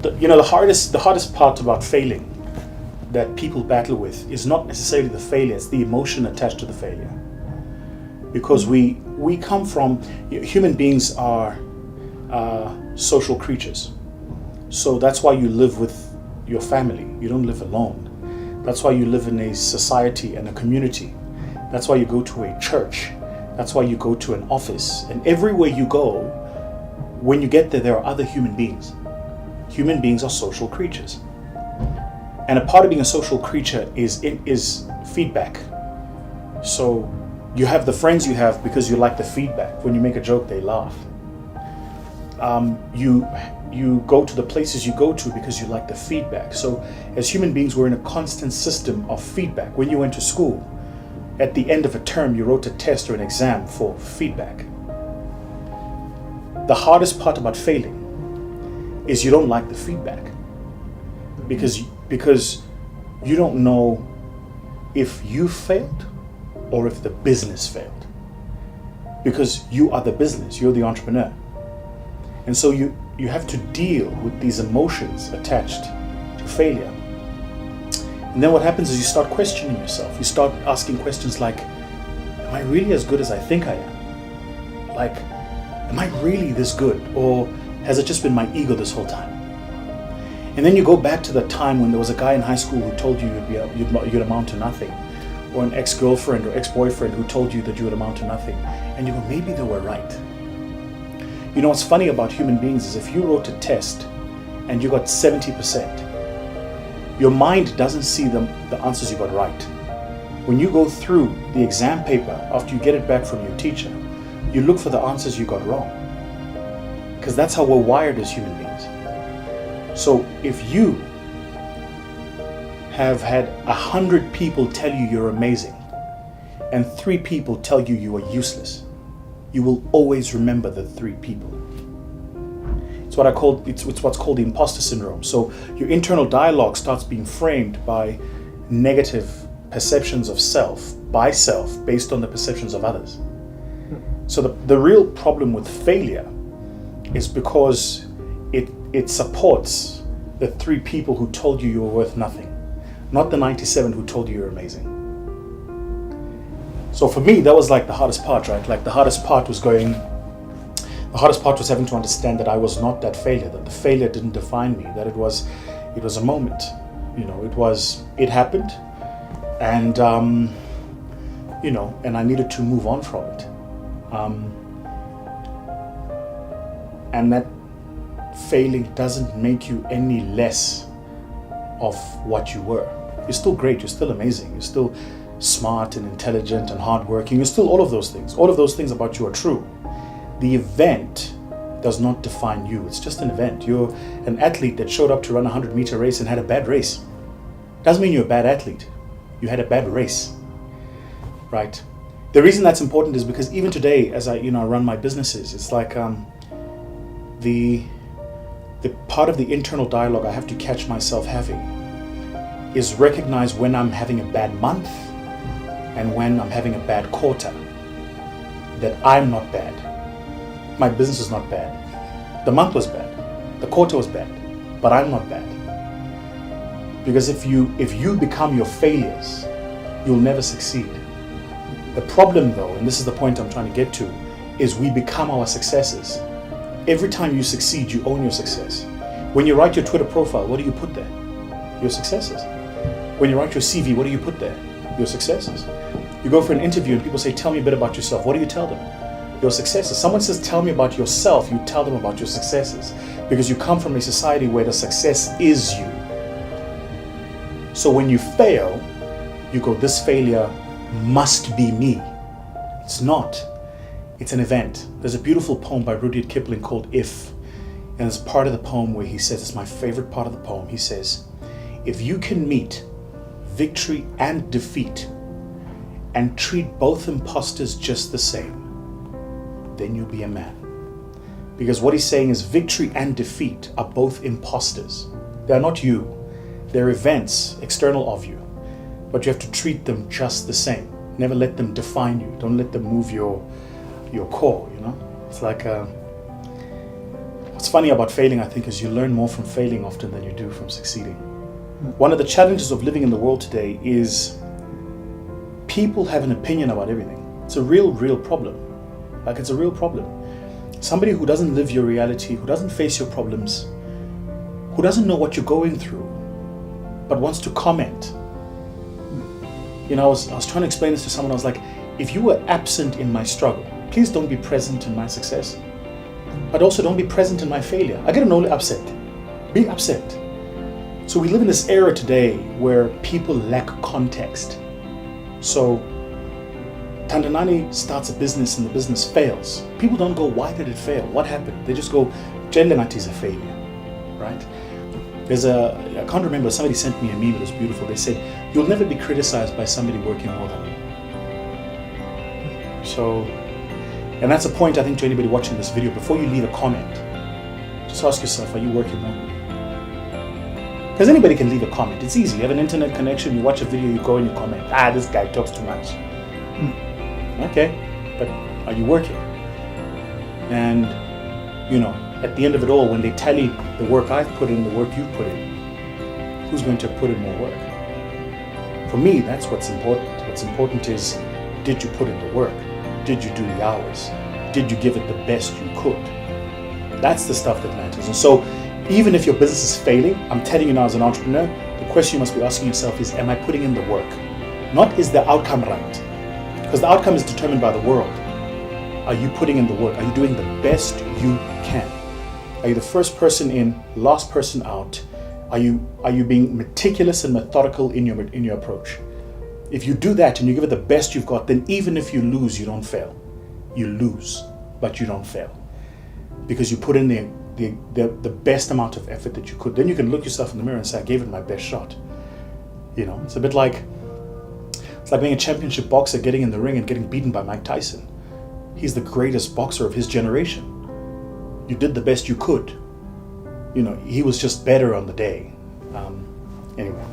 the hardest part about failing that people battle with is not necessarily the failure, it's the emotion attached to the failure. Because we come from, human beings are social creatures. So that's why you live with your family. You don't live alone. That's why you live in a society and a community. That's why you go to a church. That's why you go to an office. And everywhere you go, when you get there are other human beings. Human beings are social creatures. And a part of being a social creature is feedback. So you have the friends you have because you like the feedback. When you make a joke, they laugh. You go to the places you go to because you like the feedback. So as human beings, we're in a constant system of feedback. When you went to school, at the end of a term, you wrote a test or an exam for feedback. The hardest part about failing is you don't like the feedback because you don't know if you failed or if the business failed, because you are the business, you're the entrepreneur. And so you have to deal with these emotions attached to failure. And then what happens is you start questioning yourself. You start asking questions like, am I really as good as I think I am? Like, am I really this good? Or has it just been my ego this whole time? And then you go back to the time when there was a guy in high school who told you you'd amount to nothing, or an ex-girlfriend or ex-boyfriend who told you that you would amount to nothing. And you go, maybe they were right. You know what's funny about human beings is if you wrote a test and you got 70%, your mind doesn't see the answers you got right. When you go through the exam paper after you get it back from your teacher, you look for the answers you got wrong. Because that's how we're wired as human beings. So if you have had 100 people tell you you're amazing and 3 people tell you you are useless, you will always remember the 3 people. It's what's called the imposter syndrome. So your internal dialogue starts being framed by negative perceptions of self, by self, based on the perceptions of others. So the real problem with failure is because it supports the 3 people who told you you were worth nothing, not the 97 who told you you're amazing. So for me, that was like the hardest part, right? Like the hardest part was having to understand that I was not that failure, that the failure didn't define me, that it was a moment, it happened, and and I needed to move on from it, and that failing doesn't make you any less of what you were. You're still great, you're still amazing, you're still smart and intelligent and hardworking, you're still all of those things. All of those things about you are true. The event does not define you. It's just an event. You're an athlete that showed up to run a 100-meter race and had a bad race. Doesn't mean you're a bad athlete. You had a bad race, right? The reason that's important is because even today, as I run my businesses, it's like the part of the internal dialogue I have to catch myself having is recognize when I'm having a bad month and when I'm having a bad quarter. That I'm not bad. My business is not bad. The month was bad. The quarter was bad. But I'm not bad. Because if you become your failures, you'll never succeed. The problem though, and this is the point I'm trying to get to, is we become our successes. Every time you succeed, you own your success. When you write your Twitter profile, what do you put there? Your successes. When you write your CV, what do you put there? Your successes. You go for an interview and people say, tell me a bit about yourself. What do you tell them? Your successes. Someone says, tell me about yourself. You tell them about your successes. Because you come from a society where the success is you. So when you fail, you go, this failure must be me. It's not. It's an event. There's a beautiful poem by Rudyard Kipling called If. And there's part of the poem where he says, it's my favorite part of the poem. He says, if you can meet victory and defeat and treat both imposters just the same, then you'll be a man. Because what he's saying is victory and defeat are both imposters. They are not you. They're events external of you. But you have to treat them just the same. Never let them define you. Don't let them move your core, It's like, what's funny about failing, I think, is you learn more from failing often than you do from succeeding. One of the challenges of living in the world today is people have an opinion about everything. It's a real problem. Like, it's a real problem. Somebody who doesn't live your reality, who doesn't face your problems, who doesn't know what you're going through, but wants to comment. You know, I was trying to explain this to someone. I was like, if you were absent in my struggle, please don't be present in my success, but also don't be present in my failure. I get an only upset. Be upset. So we live in this era today where people lack context. So Tandanani starts a business and the business fails. People don't go, why did it fail? What happened? They just go, Jendangati is a failure, right? I can't remember, somebody sent me a meme that was beautiful. They said, you'll never be criticized by somebody working more than you. So, and that's a point, I think, to anybody watching this video. Before you leave a comment, just ask yourself, are you working more than me? Because anybody can leave a comment. It's easy. You have an internet connection, you watch a video, you go and you comment. This guy talks too much. Okay, but are you working? And, you know, at the end of it all, when they tally the work I've put in, the work you've put in, who's going to put in more work? For me, that's what's important. What's important is, did you put in the work? Did you do the hours? Did you give it the best you could? That's the stuff that matters. And so, even if your business is failing, I'm telling you now as an entrepreneur, the question you must be asking yourself is, am I putting in the work? Not, is the outcome right? Because the outcome is determined by the world. Are you putting in the work? Are you doing the best you can? Are you the first person in, last person out? Are you being meticulous and methodical in your approach? If you do that and you give it the best you've got, then even if you lose, you don't fail. You lose, but you don't fail. Because you put in the best amount of effort that you could. Then you can look yourself in the mirror and say, I gave it my best shot. You know, it's a bit like, it's like being a championship boxer, getting in the ring and getting beaten by Mike Tyson. He's the greatest boxer of his generation. You did the best you could. You know, he was just better on the day. Anyway.